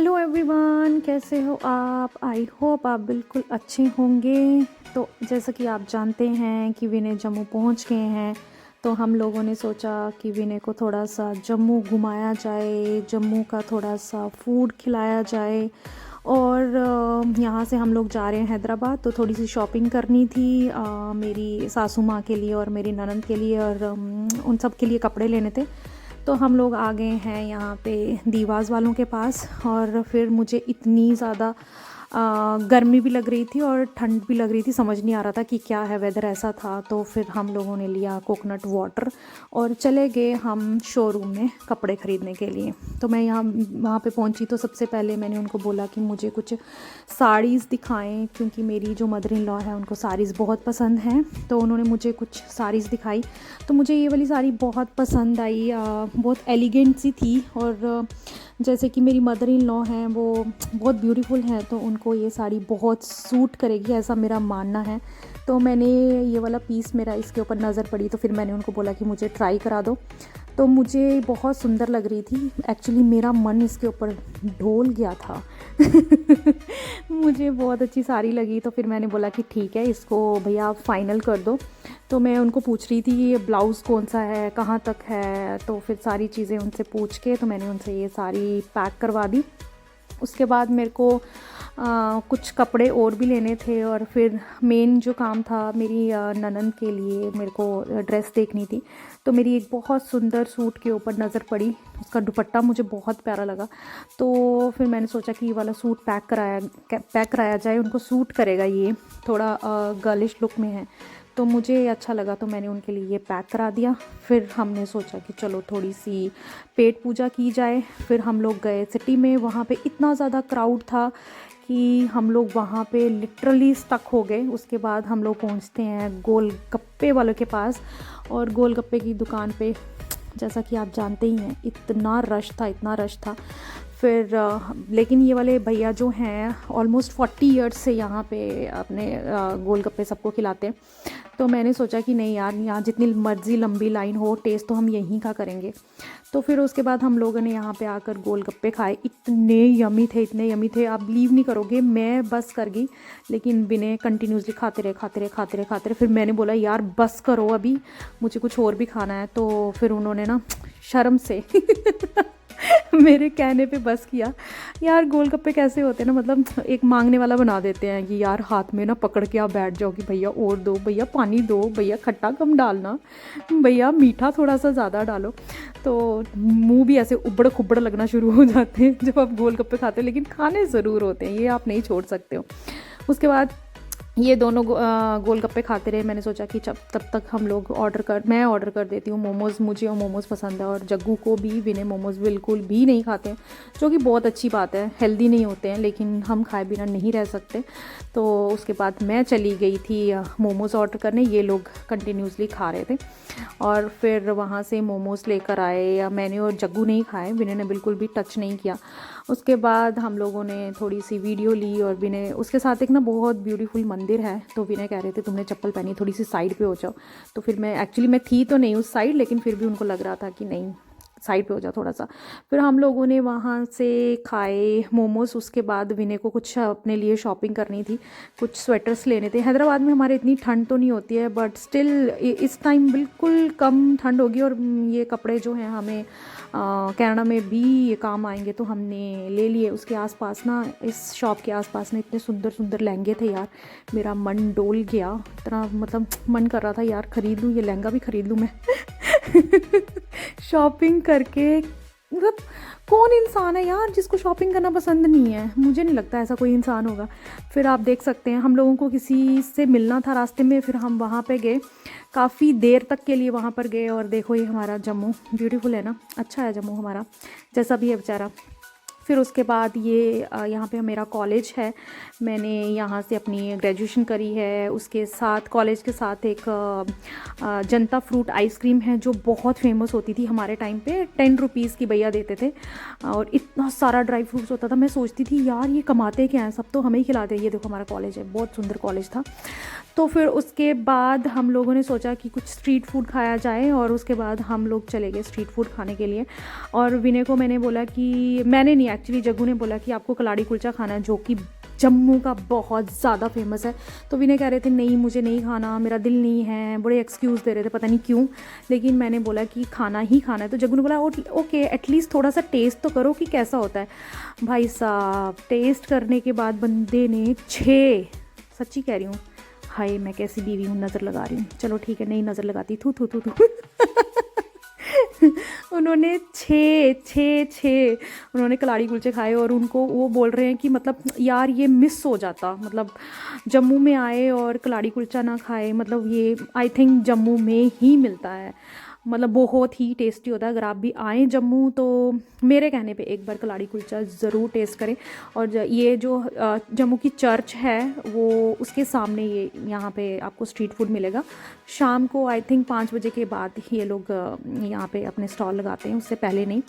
Hello everyone, कैसे हो आप? आई होप आप बिल्कुल अच्छे होंगे। तो जैसा कि आप जानते हैं कि विनय जम्मू पहुंच गए हैं, तो हम लोगों ने सोचा कि विनय को थोड़ा सा जम्मू घुमाया जाए, जम्मू का थोड़ा सा फूड खिलाया जाए। और यहाँ से हम लोग जा रहे हैं हैदराबाद, तो थोड़ी सी शॉपिंग करनी थी मेरी सासू माँ के लिए और मेरी ननंद के लिए, और उन सब के लिए कपड़े लेने थे। तो हम लोग आ गए हैं यहाँ पे दीवाज़ वालों के पास। और फिर मुझे इतनी ज़्यादा गर्मी भी लग रही थी और ठंड भी लग रही थी, समझ नहीं आ रहा था कि क्या है, वेदर ऐसा था। तो फिर हम लोगों ने लिया कोकोनट वाटर और चले गए हम शोरूम में कपड़े ख़रीदने के लिए। तो मैं वहाँ पे पहुँची तो सबसे पहले मैंने उनको बोला कि मुझे कुछ साड़ीज़ दिखाएं, क्योंकि मेरी जो मदर इन लॉ है उनको साड़ीज़ बहुत पसंद हैं। तो उन्होंने मुझे कुछ साड़ीज़ दिखाई, तो मुझे ये वाली साड़ी बहुत पसंद आई। बहुत एलिगेंट सी थी, और जैसे कि मेरी मदर इन लॉ हैं वो बहुत ब्यूटीफुल हैं, तो उनको ये साड़ी बहुत सूट करेगी, ऐसा मेरा मानना है। तो मैंने ये वाला पीस, मेरा इसके ऊपर नज़र पड़ी, तो फिर मैंने उनको बोला कि मुझे ट्राई करा दो। तो मुझे बहुत सुंदर लग रही थी, एक्चुअली मेरा मन इसके ऊपर ढोल गया था। मुझे बहुत अच्छी साड़ी लगी, तो फिर मैंने बोला कि ठीक है, इसको भैया आप फाइनल कर दो। तो मैं उनको पूछ रही थी ये ब्लाउज़ कौन सा है, कहाँ तक है, तो फिर सारी चीज़ें उनसे पूछ के तो मैंने उनसे ये साड़ी पैक करवा दी। उसके बाद मेरे को कुछ कपड़े और भी लेने थे, और फिर मेन जो काम था मेरी ननंद के लिए मेरे को ड्रेस देखनी थी। तो मेरी एक बहुत सुंदर सूट के ऊपर नज़र पड़ी, उसका दुपट्टा मुझे बहुत प्यारा लगा। तो फिर मैंने सोचा कि ये वाला सूट पैक कराया जाए, उनको सूट करेगा, ये थोड़ा गर्लिश लुक में है, तो मुझे अच्छा लगा, तो मैंने उनके लिए ये पैक करा दिया। फिर हमने सोचा कि चलो थोड़ी सी पेट पूजा की जाए। फिर हम लोग गए सिटी में, वहाँ पे इतना ज़्यादा क्राउड था कि हम लोग वहाँ पे लिटरली स्टक हो गए। उसके बाद हम लोग पहुँचते हैं गोलगप्पे वालों के पास, और गोलगप्पे की दुकान पे जैसा कि आप जानते ही हैं इतना रश था, इतना रश था। फिर लेकिन ये वाले भैया जो हैं ऑलमोस्ट 40 ईयर्स से यहाँ पे अपने गोलगप्पे सबको खिलाते हैं। तो मैंने सोचा कि नहीं यार, यहाँ जितनी मर्ज़ी लंबी लाइन हो, टेस्ट तो हम यहीं का करेंगे। तो फिर उसके बाद हम लोगों ने यहाँ पे आकर गोलगप्पे खाए, इतने यमी थे, इतने यमी थे, आप बिलीव नहीं करोगे। मैं बस कर गई, लेकिन विनय कंटिन्यूसली खाते रहे। फिर मैंने बोला यार बस करो, अभी मुझे कुछ और भी खाना है। तो फिर उन्होंने ना शर्म से मेरे कहने पे बस किया। यार गोलगप्पे कैसे होते हैं ना, मतलब एक मांगने वाला बना देते हैं कि यार हाथ में ना पकड़ के आप बैठ जाओ कि भैया और दो, भैया पानी दो, भैया खट्टा कम डालना, भैया मीठा थोड़ा सा ज़्यादा डालो। तो मुंह भी ऐसे उबड़ खुबड़ लगना शुरू हो जाते हैं जब आप गोलगप्पे खाते हो, लेकिन खाने ज़रूर होते हैं, ये आप नहीं छोड़ सकते हो। उसके बाद ये दोनों गोलगप्पे खाते रहे। मैंने सोचा कि तब तक हम लोग मैं ऑर्डर कर देती हूँ मोमोज़, मुझे और मोमोज़ पसंद है, और जग्गू को भी। विनय मोमोज़ बिल्कुल भी नहीं खाते हैं, जो कि बहुत अच्छी बात है, हेल्दी नहीं होते हैं, लेकिन हम खाए बिना नहीं रह सकते। तो उसके बाद मैं चली गई थी मोमोज़ ऑर्डर करने, ये लोग कंटिन्यूसली खा रहे थे। और फिर वहाँ से मोमोज़ लेकर आए, या मैंने और जग्गू नहीं खाए, विनय ने बिल्कुल भी टच नहीं किया। उसके बाद हम लोगों ने थोड़ी सी वीडियो ली, और विनय उसके साथ एक ना बहुत ब्यूटीफुल मंदिर है, तो विनय कह रहे थे तुमने चप्पल पहनी, थोड़ी सी साइड पे हो जाओ। तो फिर मैं थी तो नहीं उस साइड, लेकिन फिर भी उनको लग रहा था कि नहीं साइड पे हो जाओ थोड़ा सा। फिर हम लोगों ने वहाँ से खाए मोमोज़। उसके बाद विनय को कुछ अपने लिए शॉपिंग करनी थी, कुछ स्वेटर्स लेने थे। हैदराबाद में हमारे इतनी ठंड तो नहीं होती है, बट स्टिल इस टाइम बिल्कुल कम ठंड होगी, और ये कपड़े जो हैं हमें कनाडा में भी ये काम आएंगे, तो हमने ले लिए। उसके आसपास ना, इस शॉप के आसपास ना इतने सुंदर सुंदर लहंगे थे यार, मेरा मन डोल गया। इतना मतलब मन कर रहा था यार ख़रीद लूँ, ये लहंगा भी ख़रीद लूँ मैं। शॉपिंग करके, मतलब कौन इंसान है यार जिसको शॉपिंग करना पसंद नहीं है? मुझे नहीं लगता ऐसा कोई इंसान होगा। फिर आप देख सकते हैं हम लोगों को किसी से मिलना था रास्ते में, फिर हम वहाँ पे गए, काफ़ी देर तक के लिए वहाँ पर गए। और देखो ये हमारा जम्मू ब्यूटीफुल है ना, अच्छा है जम्मू हमारा, जैसा भी है बेचारा। फिर उसके बाद ये यहाँ पे मेरा कॉलेज है, मैंने यहाँ से अपनी ग्रेजुएशन करी है। उसके साथ कॉलेज के साथ एक जनता फ्रूट आइसक्रीम है, जो बहुत फेमस होती थी हमारे टाइम पे, 10 रुपीज़ की भैया देते थे, और इतना सारा ड्राई फ्रूट्स होता था। मैं सोचती थी यार ये कमाते क्या हैं, सब तो हमें ही खिलाते हैं। ये देखो हमारा कॉलेज है, बहुत सुंदर कॉलेज था। तो फिर उसके बाद हम लोगों ने सोचा कि कुछ स्ट्रीट फूड खाया जाए, और उसके बाद हम लोग चले गए स्ट्रीट फूड खाने के लिए। और विनय को मैंने बोला कि मैंने नहीं एक्चुअली जग्गू ने बोला कि आपको कलाड़ी कुलचा खाना है, जो कि जम्मू का बहुत ज़्यादा फेमस है। तो विनय कह रहे थे नहीं मुझे नहीं खाना, मेरा दिल नहीं है, बड़े एक्सक्यूज़ दे रहे थे पता नहीं क्यों, लेकिन मैंने बोला कि खाना ही खाना है। तो जग्गू ने बोला ओके एटलीस्ट थोड़ा सा टेस्ट तो करो कि कैसा होता है। भाई साहब टेस्ट करने के बाद बंदे ने 6, सच्ची कह रही हूँ, हाय मैं कैसी बीवी हूँ, नज़र लगा रही हूँ, चलो ठीक है नहीं नज़र लगाती, थू थू थू थू उन्होंने 6 उन्होंने कलाड़ी कुलचे खाए और उनको वो बोल रहे हैं कि मतलब यार ये मिस हो जाता, मतलब जम्मू में आए और कलाड़ी कुलचा ना खाए, मतलब ये आई थिंक जम्मू में ही मिलता है, मतलब बहुत ही टेस्टी होता है। अगर आप भी आएँ जम्मू तो मेरे कहने पे एक बार कलाड़ी कुलचा ज़रूर टेस्ट करें। और ये जो जम्मू की चर्च है वो उसके सामने ये यहाँ पे आपको स्ट्रीट फूड मिलेगा। शाम को आई थिंक 5 बजे के बाद ये लोग यहाँ पे अपने स्टॉल लगाते हैं, उससे पहले नहीं।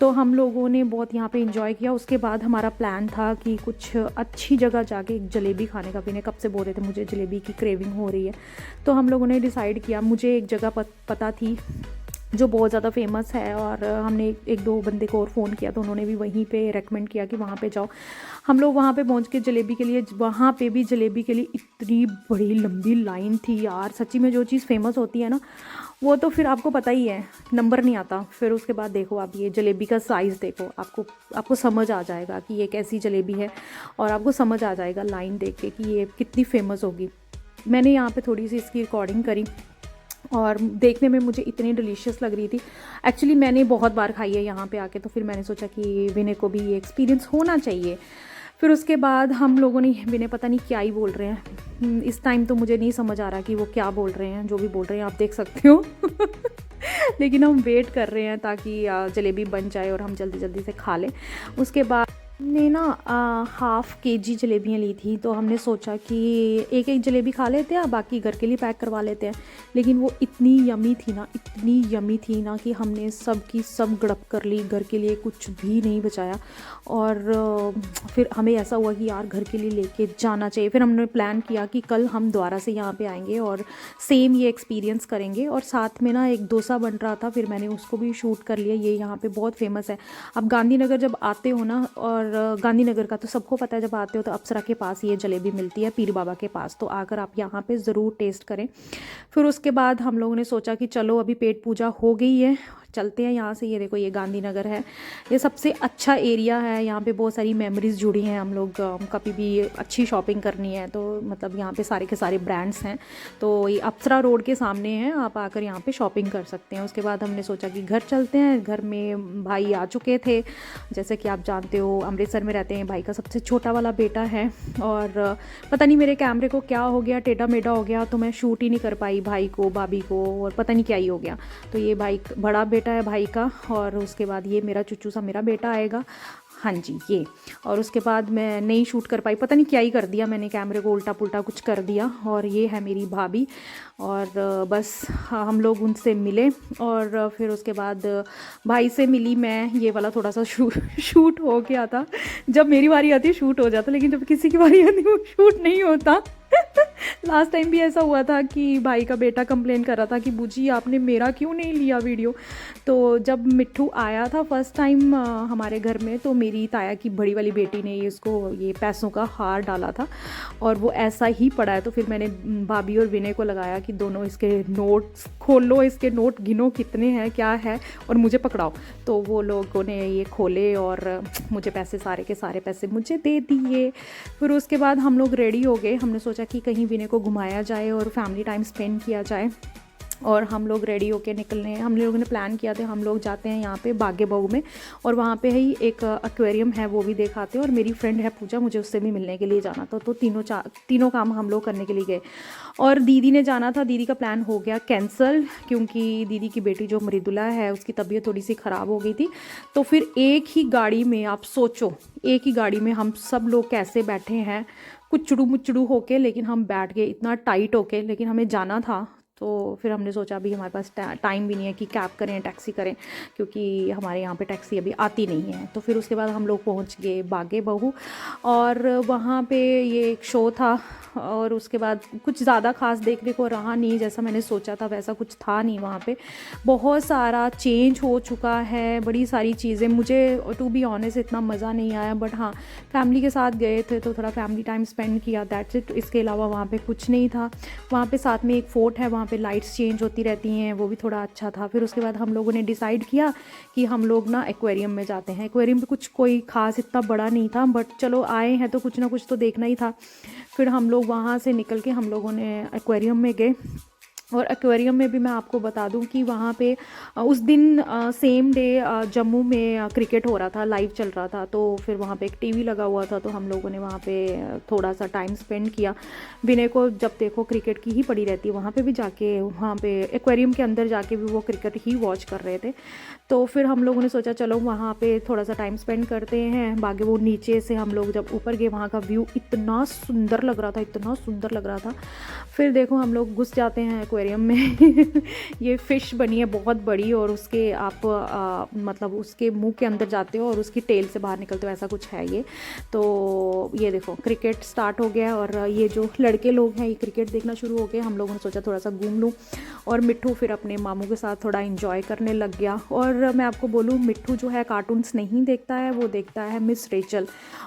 तो हम लोगों ने बहुत यहाँ पे इंजॉय किया। उसके बाद हमारा प्लान था कि कुछ अच्छी जगह जाके एक जलेबी खाने का। भी कब से बोल रहे थे मुझे जलेबी की क्रेविंग हो रही है, तो हम लोगों ने डिसाइड किया, मुझे एक जगह पता थी जो बहुत ज़्यादा फेमस है, और हमने एक दो बंदे को और फ़ोन किया तो उन्होंने भी वहीं पे रेकमेंड किया कि वहाँ पे जाओ। हम लोग वहाँ पे पहुँच के जलेबी के लिए, वहाँ पे भी जलेबी के लिए इतनी बड़ी लंबी लाइन थी यार, सच्ची में जो चीज़ फेमस होती है ना वो तो फिर आपको पता ही है नंबर नहीं आता। फिर उसके बाद देखो आप ये जलेबी का साइज़ देखो, आपको समझ आ जाएगा कि ये कैसी जलेबी है, और आपको समझ आ जाएगा लाइन देख के कि ये कितनी फेमस होगी। मैंने यहाँ पे थोड़ी सी इसकी रिकॉर्डिंग करी और देखने में मुझे इतनी डिलीशियस लग रही थी। एक्चुअली मैंने बहुत बार खाई है यहाँ पे आके, तो फिर मैंने सोचा कि विनय को भी ये एक्सपीरियंस होना चाहिए। फिर उसके बाद हम लोगों ने, विनय पता नहीं क्या ही बोल रहे हैं इस टाइम, तो मुझे नहीं समझ आ रहा कि वो क्या बोल रहे हैं। जो भी बोल रहे हैं आप देख सकते हो लेकिन हम वेट कर रहे हैं ताकि जलेबी बन जाए और हम जल्दी जल्दी से खा लें। उसके बाद हमने ना 1/2 kg जलेबियाँ ली थी, तो हमने सोचा कि एक एक जलेबी खा लेते हैं, बाकी घर के लिए पैक करवा लेते हैं। लेकिन वो इतनी यमी थी ना कि हमने सब की सब गड़प कर ली, घर के लिए कुछ भी नहीं बचाया। और फिर हमें ऐसा हुआ कि यार घर के लिए लेके जाना चाहिए। फिर हमने प्लान किया कि कल हम दोबारा से यहाँ पे आएंगे और सेम ये एक्सपीरियंस करेंगे। और साथ में ना एक डोसा बन रहा था, फिर मैंने उसको भी शूट कर लिया। ये यहाँ पे बहुत फेमस है। अब गांधीनगर जब आते हो ना, और गांधीनगर का तो सबको पता है, जब आते हो तो अप्सरा के पास ये जलेबी मिलती है, पीर बाबा के पास, तो आकर आप यहाँ पे ज़रूर टेस्ट करें। फिर उसके बाद हम लोगों ने सोचा कि चलो अभी पेट पूजा हो गई है, चलते हैं यहाँ से। ये देखो ये गांधीनगर है, ये सबसे अच्छा एरिया है, यहाँ पे बहुत सारी मेमोरीज़ जुड़ी हैं। हम लोग कभी भी अच्छी शॉपिंग करनी है तो मतलब यहाँ पे सारे के सारे ब्रांड्स हैं। तो ये अप्सरा रोड के सामने है, आप आकर यहाँ पे शॉपिंग कर सकते हैं। उसके बाद हमने सोचा कि घर चलते हैं। घर में भाई आ चुके थे, जैसे कि आप जानते हो अमृतसर में रहते हैं, भाई का सबसे छोटा वाला बेटा है। और पता नहीं मेरे कैमरे को क्या हो गया, टेढ़ा मेढ़ा हो गया, तो मैं शूट ही नहीं कर पाई भाई को, भाभी को, और पता नहीं क्या ही हो गया। तो ये भाई बड़ा बेटा है भाई का, और उसके बाद ये मेरा चुच्चू सा मेरा बेटा आएगा, हाँ जी ये। और उसके बाद मैं नहीं शूट कर पाई, पता नहीं क्या ही कर दिया मैंने, कैमरे को उल्टा पुल्टा कुछ कर दिया। और ये है मेरी भाभी, और बस हम लोग उनसे मिले। और फिर उसके बाद भाई से मिली मैं। ये वाला थोड़ा सा शूट हो गया था, जब मेरी बारी आती है शूट हो जाता, लेकिन जब किसी की बारी आती है वो शूट नहीं होता लास्ट टाइम भी ऐसा हुआ था कि भाई का बेटा कंप्लेन कर रहा था कि बूजी आपने मेरा क्यों नहीं लिया वीडियो। तो जब मिट्ठू आया था फर्स्ट टाइम हमारे घर में, तो मेरी ताया की बड़ी वाली बेटी ने इसको ये पैसों का हार डाला था, और वो ऐसा ही पड़ा है। तो फिर मैंने भाभी और विनय को लगाया कि दोनों इसके नोट्स खोलो, इसके नोट गिनो कितने हैं क्या है, और मुझे पकड़ाओ। तो वो लोगों ने ये खोले और मुझे पैसे, सारे के सारे पैसे मुझे दे दिए। फिर उसके बाद हम लोग रेडी हो गए। हमने सोचा कि कहीं विनय को घुमाया जाए और फैमिली टाइम स्पेंड किया जाए, और हम लोग रेडी होके निकलने। हम लोगों ने प्लान किया था हम लोग जाते हैं यहाँ पे बागे बहू में, और वहाँ पे ही एक एक्वेरियम है वो भी दिखाते हैं। और मेरी फ्रेंड है पूजा, मुझे उससे भी मिलने के लिए जाना था, तो तीनों काम हम लोग करने के लिए गए। और दीदी ने जाना था, दीदी का प्लान हो गया कैंसिल, क्योंकि दीदी की बेटी जो मृदुला है उसकी तबीयत थोड़ी सी ख़राब हो गई थी। तो फिर एक ही गाड़ी में, आप सोचो एक ही गाड़ी में हम सब लोग कैसे बैठे हैं, कुछ चुड़ू मुचड़ू होके, लेकिन हम बैठ गए इतना टाइट होके, लेकिन हमें जाना था। तो फिर हमने सोचा अभी हमारे पास टाइम भी नहीं है कि कैब करें, टैक्सी करें, क्योंकि हमारे यहाँ पे टैक्सी अभी आती नहीं है। तो फिर उसके बाद हम लोग पहुँच गए बागे बहू, और वहाँ पे ये एक शो था, और उसके बाद कुछ ज़्यादा खास देखने को रहा नहीं, जैसा मैंने सोचा था वैसा कुछ था नहीं वहाँ पे। बहुत सारा चेंज हो चुका है, बड़ी सारी चीज़ें, मुझे टू बी ऑनेस्ट इतना मज़ा नहीं आया, बट हाँ फैमिली के साथ गए थे तो थोड़ा फैमिली टाइम स्पेंड किया, दैट्स इट। इसके अलावा वहाँ पे कुछ नहीं था। वहाँ पे साथ में एक फ़ोर्ट है, वहाँ पे लाइट्स चेंज होती रहती हैं, वो भी थोड़ा अच्छा था। फिर उसके बाद हम लोगों ने डिसाइड किया कि हम लोग ना एक्वेरियम में जाते हैं। एक्वेरियम भी कुछ कोई ख़ास इतना बड़ा नहीं था, बट चलो आए हैं तो कुछ ना कुछ तो देखना ही था। फिर हम लोग वहाँ से निकल के हम लोगों ने एक्वेरियम में गए, और एक्वेरियम में भी मैं आपको बता दूं कि वहाँ पे उस दिन सेम डे जम्मू में क्रिकेट हो रहा था, लाइव चल रहा था। तो फिर वहाँ पे एक टीवी लगा हुआ था, तो हम लोगों ने वहाँ पे थोड़ा सा टाइम स्पेंड किया। विनय को जब देखो क्रिकेट की ही पड़ी रहती है, वहाँ पे भी जाके, वहाँ पे एक्वेरियम के अंदर जाके भी वो क्रिकेट ही वॉच कर रहे थे। तो फिर हम लोगों ने सोचा चलो वहाँ पे थोड़ा सा टाइम स्पेंड करते हैं। बाकी वो नीचे से हम लोग जब ऊपर गए, वहाँ का व्यू इतना सुंदर लग रहा था, इतना सुंदर लग रहा था। फिर देखो हम लोग घुस जाते हैं एक्वेरियम में ये फ़िश बनी है बहुत बड़ी, और उसके आप मतलब उसके मुंह के अंदर जाते हो और उसकी टेल से बाहर निकलते हो, ऐसा कुछ है ये। तो ये देखो क्रिकेट स्टार्ट हो गया, और ये जो लड़के लोग हैं ये क्रिकेट देखना शुरू हो गए। हम लोगों ने सोचा थोड़ा सा घूम लूँ, और मिट्ठू फिर अपने मामू के साथ थोड़ा इंजॉय करने लग गया। और मैं आपको बोलूँ, मिट्ठू जो है कार्टून्स नहीं देखता है, वो देखता है मिस रेचल।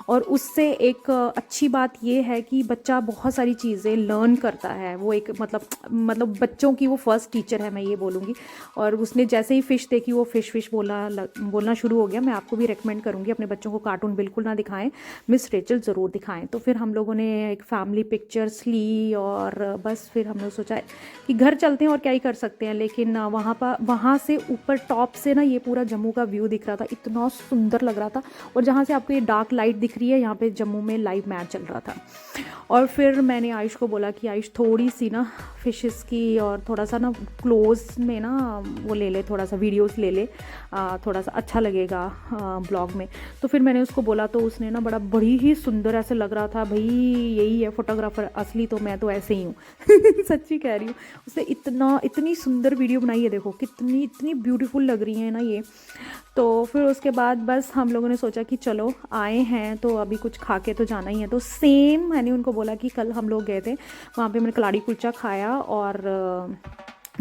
और उससे एक अच्छी बात ये है कि बच्चा बहुत सारी चीज़ें लर्न करता है। वो एक मतलब बच्चों की वो फर्स्ट टीचर है, मैं ये बोलूँगी। और उसने जैसे ही फ़िश देखी वो फ़िश बोलना शुरू हो गया। मैं आपको भी रेकमेंड करूँगी अपने बच्चों को कार्टून बिल्कुल ना दिखाएं, मिस रेचल ज़रूर दिखाएं। तो फिर हम लोगों ने एक फैमिली पिक्चर्स ली, और बस फिर हमने सोचा कि घर चलते हैं और क्या ही कर सकते हैं। लेकिन वहाँ से ऊपर टॉप से ना ये पूरा जम्मू का व्यू दिख रहा था, इतना सुंदर लग रहा था। और जहाँ से आपको ये डार्क लाइट दिख रही है, यहाँ पे जम्मू में लाइव मैच चल रहा था। और फिर मैंने आयुष को बोला कि आयुष थोड़ी सी ना फिशेस की और थोड़ा सा ना क्लोज में ना वो ले ले, थोड़ा सा वीडियोस ले ले, थोड़ा सा अच्छा लगेगा ब्लॉग में। तो फिर मैंने उसको बोला, तो उसने ना बड़ी ही सुंदर ऐसे लग रहा था, भाई यही है फोटोग्राफर असली, तो मैं तो ऐसे ही हूँ सच्ची कह रही हूँ। उसने इतनी सुंदर वीडियो बनाई है, देखो इतनी ब्यूटीफुल लग रही है ना ये। तो फिर उसके बाद बस हम लोगों ने सोचा कि चलो आए हैं तो अभी कुछ खा के तो जाना ही है। तो सेम मैंने उनको बोला कि कल हम लोग गए थे वहाँ पे, मैंने कलाड़ी कुलचा खाया और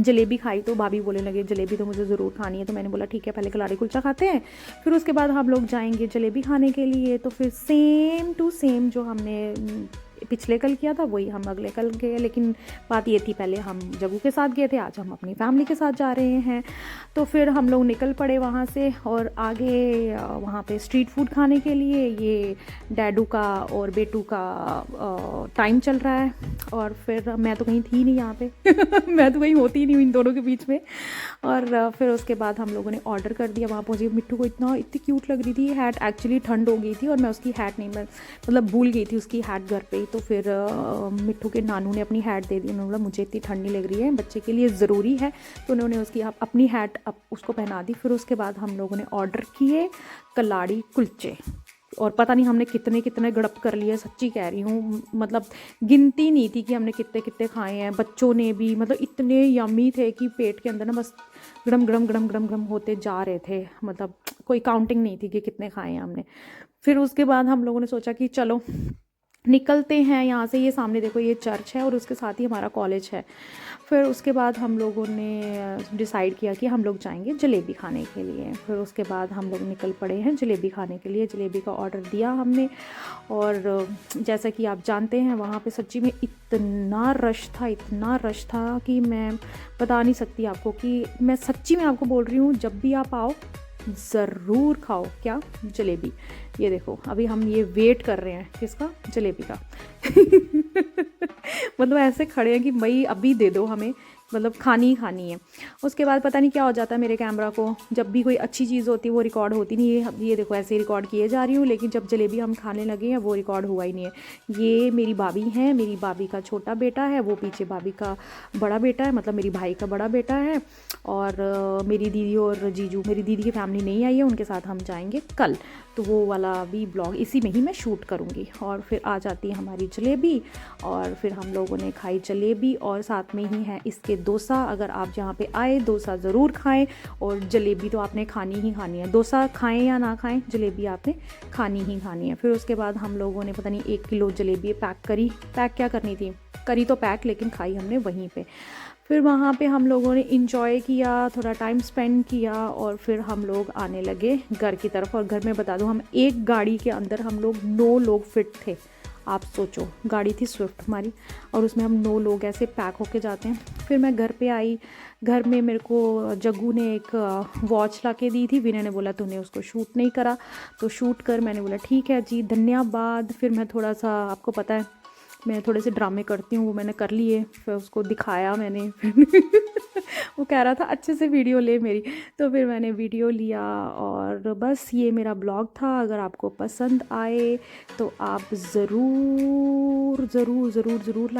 जलेबी खाई। तो भाभी बोलने लगे जलेबी तो मुझे ज़रूर खानी है। तो मैंने बोला ठीक है, पहले कलाड़ी कुलचा खाते हैं, फिर उसके बाद हम लोग जाएंगे जलेबी खाने के लिए। तो फिर सेम टू सेम जो हमने पिछले कल किया था वही हम अगले कल गए। लेकिन बात ये थी, पहले हम जगू के साथ गए थे, आज हम अपनी फैमिली के साथ जा रहे हैं। तो फिर हम लोग निकल पड़े वहाँ से, और आगे वहाँ पे स्ट्रीट फूड खाने के लिए। ये डैडू का और बेटू का टाइम चल रहा है, और फिर मैं तो कहीं थी नहीं यहाँ पे मैं तो कहीं होती ही नहीं हूँ इन दोनों के बीच में। और फिर उसके बाद हम लोगों ने ऑर्डर कर दिया। वहाँ पहुँचे, मिट्टू को इतनी क्यूट लग रही थी हैट, एक्चुअली ठंड हो गई थी और मैं उसकी हैट नहीं, मतलब भूल गई थी उसकी हैट घर पे ही। तो फिर मिट्टू के नानू ने अपनी हैट दे दी। उन्होंने बोला मुझे इतनी ठंड नहीं लग रही है, बच्चे के लिए ज़रूरी है। तो उन्होंने उसकी अपनी हैट उसको पहना दी। फिर उसके बाद हम लोगों ने ऑर्डर किए कलाड़ी कुलचे, और पता नहीं हमने कितने गड़प कर लिए, सच्ची कह रही हूँ। मतलब गिनती नहीं थी कि हमने कितने खाए हैं। बच्चों ने भी, मतलब इतने यम्मी थे कि पेट के अंदर ना बस गड़म गड़म गड़म गड़म गड़म होते जा रहे थे। मतलब कोई काउंटिंग नहीं थी कि कितने खाए हैं हमने। फिर उसके बाद हम लोगों ने सोचा कि चलो निकलते हैं यहाँ से। ये सामने देखो ये चर्च है और उसके साथ ही हमारा कॉलेज है। फिर उसके बाद हम लोगों ने डिसाइड किया कि हम लोग जाएंगे जलेबी खाने के लिए। फिर उसके बाद हम लोग निकल पड़े हैं जलेबी खाने के लिए। जलेबी का ऑर्डर दिया हमने, और जैसा कि आप जानते हैं वहाँ पे सच्ची में इतना रश था कि मैं बता नहीं सकती आपको। कि मैं सच्ची में आपको बोल रही हूँ, जब भी आप आओ ज़रूर खाओ क्या, जलेबी। ये देखो अभी हम ये वेट कर रहे हैं किसका, जलेबी का मतलब ऐसे खड़े हैं कि भाई अभी दे दो हमें, मतलब खानी ही खानी है। उसके बाद पता नहीं क्या हो जाता है मेरे कैमरा को, जब भी कोई अच्छी चीज़ होती है वो रिकॉर्ड होती नहीं है। ये देखो ऐसे ही रिकॉर्ड किए जा रही हूँ, लेकिन जब जलेबी हम खाने लगे हैं वो रिकॉर्ड हुआ ही नहीं है। ये मेरी भाभी है, मेरी भाभी का छोटा बेटा है, वो पीछे भाभी का बड़ा बेटा है, मतलब मेरी भाई का बड़ा बेटा है। और मेरी दीदी और जीजू, मेरी दीदी की फैमिली नहीं आई है, उनके साथ हम जाएंगे कल। तो वो वाला भी ब्लॉग इसी में ही मैं शूट करूँगी। और फिर आ जाती है हमारी जलेबी, और फिर हम लोगों ने खाई जलेबी, और साथ में ही है इसके डोसा। अगर आप यहाँ पे आए डोसा ज़रूर खाएं, और जलेबी तो आपने खानी ही खानी है। डोसा खाएं या ना खाएं, जलेबी आपने खानी ही खानी है। फिर उसके बाद हम लोगों ने पता नहीं 1 किलो जलेबी पैक करी। पैक क्या करनी थी, करी तो पैक, लेकिन खाई हमने वहीं पे। फिर वहाँ पे हम लोगों ने इंजॉय किया, थोड़ा टाइम स्पेंड किया, और फिर हम लोग आने लगे घर की तरफ। और घर में बता दूँ, हम एक गाड़ी के अंदर हम लोग 9 लोग फिट थे। आप सोचो, गाड़ी थी स्विफ्ट हमारी, और उसमें हम 9 लोग ऐसे पैक होके जाते हैं। फिर मैं घर पे आई। घर में मेरे को जग्गू ने एक वॉच ला के दी थी। विनय ने बोला तूने उसको शूट नहीं करा तो शूट कर। मैंने बोला ठीक है जी, धन्यवाद। फिर मैं थोड़ा सा, आपको पता है मैं थोड़े से ड्रामे करती हूँ, वो मैंने कर लिए। फिर उसको दिखाया मैंने। वो कह रहा था अच्छे से वीडियो ले मेरी, तो फिर मैंने वीडियो लिया। और बस ये मेरा ब्लॉग था। अगर आपको पसंद आए तो आप ज़रूर ज़रूर ज़रूर ज़रूर